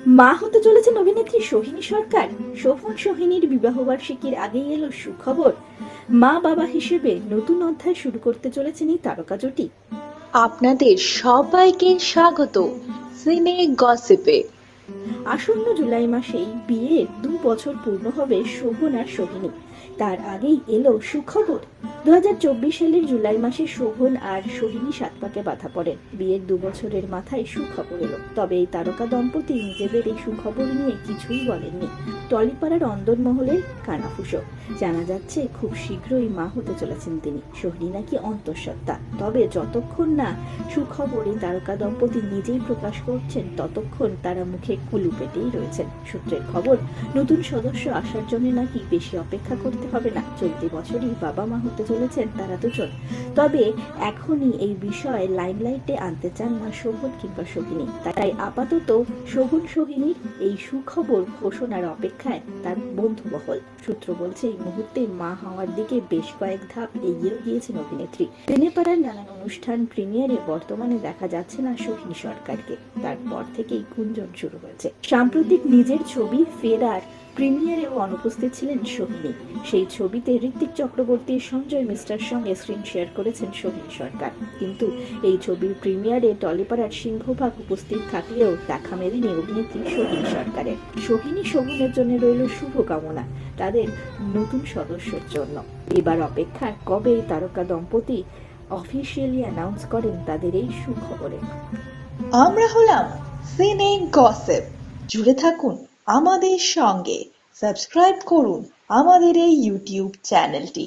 মা হতে চলেছেন অভিনেত্রী সোহিনী সরকার। শোভন সোহিনীর বিবাহবার্ষিকীর আগেই এলো সুখবর। মা বাবা হিসেবে নতুন অধ্যায় শুরু করতে চলেছেন এই তারকা জুটি। আপনাদের সবাইকে স্বাগত সিনে গসিপে। আসন্ন জুলাই মাসেই বিয়ের 2 বছর পূর্ণ হবে শোভন আর সোহিনী। তার আগেই এলো সুখবর। 2024 সালের জুলাই মাসে শোভন আর সোহিনী সাতপাকে বাঁধা পড়েন। বিয়ের 2 বছরের মাথায় সুখবর এলো। তবে এই তারকা দম্পতি নিজেদের এই সুখবর নিয়ে কিছুই বলেননি। টলিপাড়ার অন্দরমহলের কানাফুসো। জানা যাচ্ছে খুব শীঘ্রই মা হতে চলেছেন তিনি। সোহিনী নাকি অন্তঃসত্ত্বা। তবে যতক্ষণ না সুখবর এই তারকা দম্পতি নিজেই প্রকাশ করছেন ততক্ষণ তারা মুখে কুলু পেটেই রয়েছেন। সূত্রের খবর, নতুন সদস্য আসার জন্য নাকি বেশি অপেক্ষা করতে হবে না। চলতি বছরই বাবা মা হতে চলেছেন তারা দুজন। তবে এখনই এই বিষয়ে লাইমলাইটে আনতে চান না শোভন কিংবা সোহিনী। তাই আপাতত শোভন সোহিনীর এই সুখবর ঘোষণার অপেক্ষায় তার বন্ধুমহল। সূত্র বলছে এই মুহূর্তে মা হওয়ার দিকে বেশ কয়েক ধাপ এগিয়ে গিয়েছেন অভিনেত্রী। সিনেপাড়ার নানান অনুষ্ঠান প্রিমিয়ারে বর্তমানে দেখা যাচ্ছে না সোহিনী সরকারকে। তারপর থেকেই গুঞ্জন শুরু হয়েছে। সাম্প্রতিক নিজের ছবি ফেরার প্রিমিয়ারেও অনুপস্থিত ছিলেন সোহিনী। সেই ছবিতে ঋত্বিক চক্রবর্তী সঞ্জয় মিশ্রার সঙ্গে স্ক্রিন শেয়ার করেছেন সোহিনী সরকার। কিন্তু এই ছবির প্রিমিয়ারে টলিপাড়ার সিংহভাগ উপস্থিত থাকলেও দেখা মেলেনি অভিনেত্রী সোহিনী সরকারের। সোহিনী শোভনের জন্য রইল শুভকামনা তাদের নতুন সদস্যের জন্য। এবার অপেক্ষা কবে এই তারকা দম্পতি অফিসিয়ালি অ্যানাউন্স করেন তাদের এই সুখবরে। আমরা হলাম সিনে গসিপ। জুড়ে থাকুন আমাদের সঙ্গে, সাবস্ক্রাইব করুন আমাদের এই ইউটিউব চ্যানেলটি।